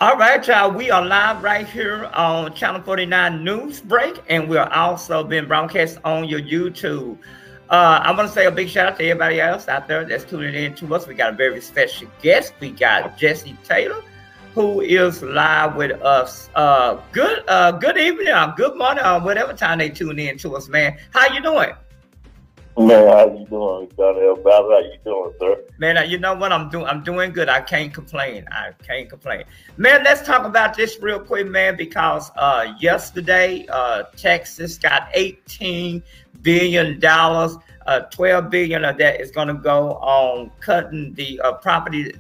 All right, y'all. We are live right here on Channel 49 Newsbreak, and we're also being broadcast on your YouTube. I want to say a big shout out to everybody else out there that's tuning in to us. We got a very special guest. We got Jesse Taylor, who is live with us. Good evening, or good morning, or whatever time they tune in to us, man. How you doing? Man, how you doing, Donnell? How you doing, sir? Man, you know what I'm doing? I'm doing good. I can't complain. Man, let's talk about this real quick, man, because yesterday Texas got $18 billion. 12 billion of that is going to go on cutting the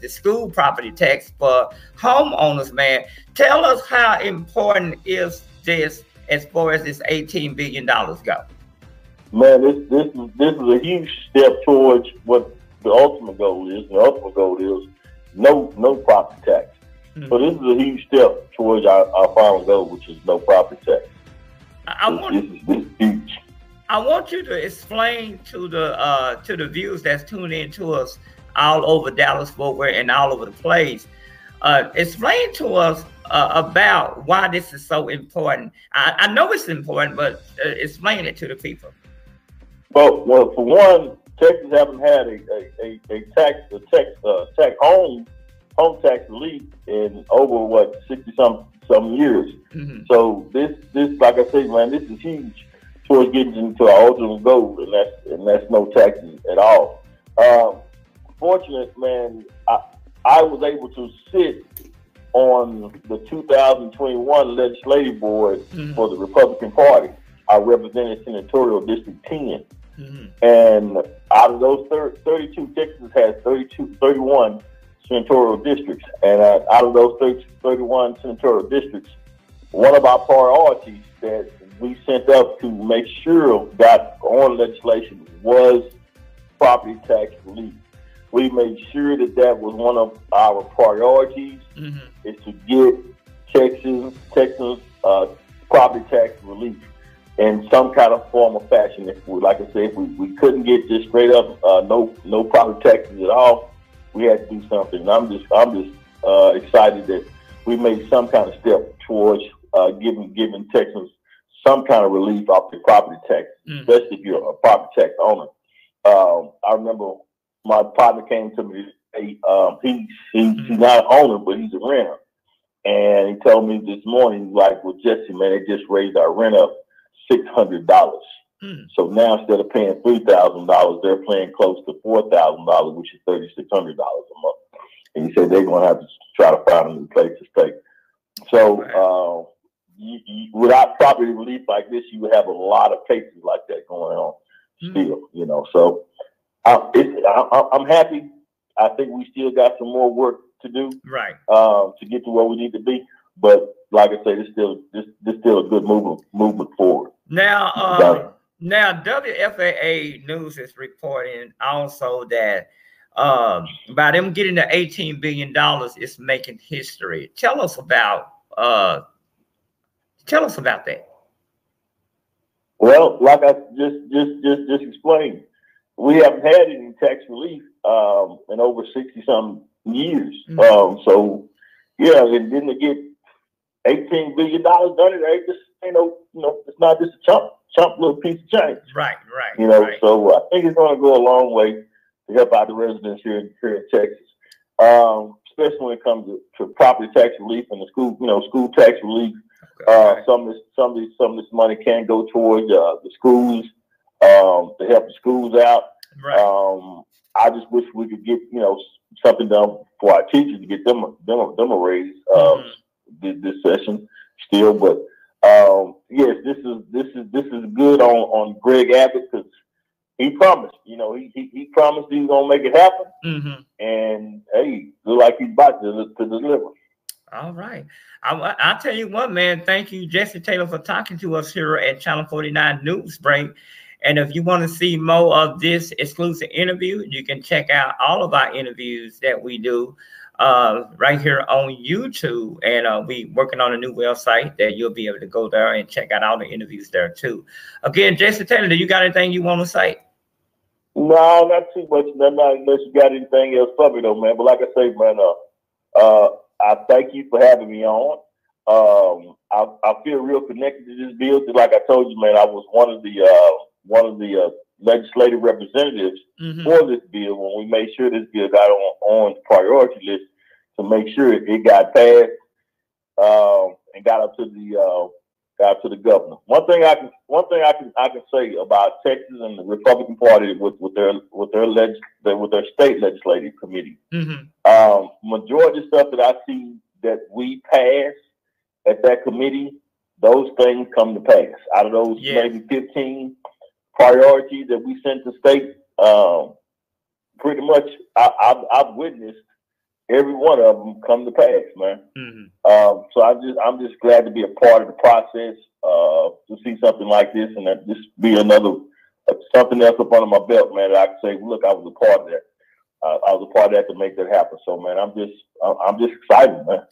school property tax for homeowners, man. Tell us how important is this as far as this $18 billion go? Man, this is a huge step towards what the ultimate goal is. The ultimate goal is no property tax. So this is a huge step towards our final goal, which is no property tax. This is huge. I want you to explain to the viewers that's tuning in to us all over Dallas, Fort Worth, and all over the place. Explain to us about why this is so important. I know it's important, but explain it to the people. Well, for one, Texas haven't had a home tax relief in over 60 some years. Mm-hmm. So this, like I say, man, this is huge towards getting into our ultimate goal, and that's no taxes at all. Fortunate, man, I was able to sit on the 2021 legislative board for the Republican Party. I represented Senatorial District 10. Mm-hmm. And out of those 32, Texas has 31 senatorial districts. And out of those 31 senatorial districts, one of our priorities that we sent up to make sure got on legislation was property tax relief. We made sure that was one of our priorities, is to get Texans property tax relief in some kind of form or fashion. If we, like I said, if we couldn't get this straight up, no property taxes at all, we had to do something. And I'm just excited that we made some kind of step towards giving Texans some kind of relief off the property tax, especially if you're a property tax owner. I remember my partner came to me today. He's not an owner, but he's a renter, and he told me this morning, like, well, Jesse, man, they just raised our rent up $600. So now instead of paying $3,000, they're paying close to $4,000, which is $3,600 a month. And he said they're going to have to try to find a new place to stay. So without property relief like this, you would have a lot of cases like that going on still. You know, so I'm happy. I think we still got some more work to do, right, to get to where we need to be. But like I say, this still a good movement forward. Now, WFAA News is reporting also that by them getting the $18 billion, it's making history. Tell us about that. Well, like I just explained, we haven't had any tax relief in over 60-some years. So yeah, and then to get $18 billion done, it just it's not just a chump little piece of change. Right. So I think it's going to go a long way to help out the residents here in Texas, especially when it comes to property tax relief and the school tax relief. Okay. Some of this money can go towards the schools to help the schools out. Right. I just wish we could get something done for our teachers to get them a raise this session still. But yes, this is good on Greg Abbott, because he promised. He promised he was gonna make it happen, and hey, look like he's about to deliver. All right. I'll tell you what, man. Thank you, Jesse Taylor, for talking to us here at Channel 49 Newsbreak. And if you want to see more of this exclusive interview, you can check out all of our interviews that we do right here on YouTube. And we working on a new website that you'll be able to go there and check out all the interviews there too. Again, Jesse Taylor, do you got anything you want to say? No, not too much. Not unless you got anything else for me though, man. But like I say, man, I thank you for having me on. I feel real connected to this bill. Like I told you, man, I was one of the legislative representatives for this bill when we made sure this bill got on the priority list to make sure it got passed and got up to the governor. One thing I can say about Texas and the Republican Party with their state legislative committee. Majority of stuff that I see that we pass at that committee, those things come to pass. Out of those maybe 15 priorities that we sent to state, pretty much I've witnessed every one of them come to pass, man. So I'm just glad to be a part of the process, to see something like this, and that this be another something else up under my belt, man. That I can say, look, I was a part of that. I was a part of that to make that happen. So, man, I'm just excited, man.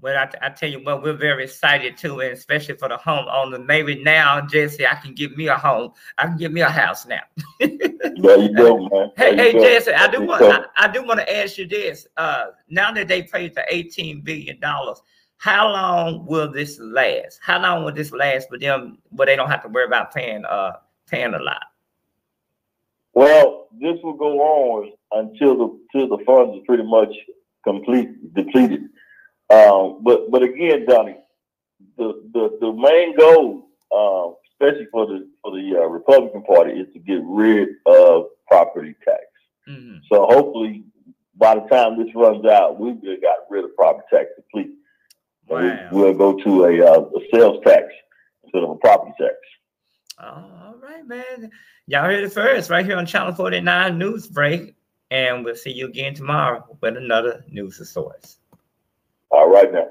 Well, I tell you what, we're very excited too, and especially for the homeowner. Maybe now, Jesse, I can get me a home. I can get me a house now. There you go, man. Hey, Jesse, I do want to ask you this. Now that they paid the $18 billion, how long will this last? How long will this last for them where they don't have to worry about paying a lot? Well, this will go on until the funds are pretty much depleted. But again, Donnie, the main goal, especially for the Republican Party, is to get rid of property tax. So hopefully, by the time this runs out, we've got rid of property tax completely. Wow. We'll go to a sales tax instead of a property tax. All right, man. Y'all heard it first right here on Channel 49 Newsbreak, and we'll see you again tomorrow with another news source. All right, now.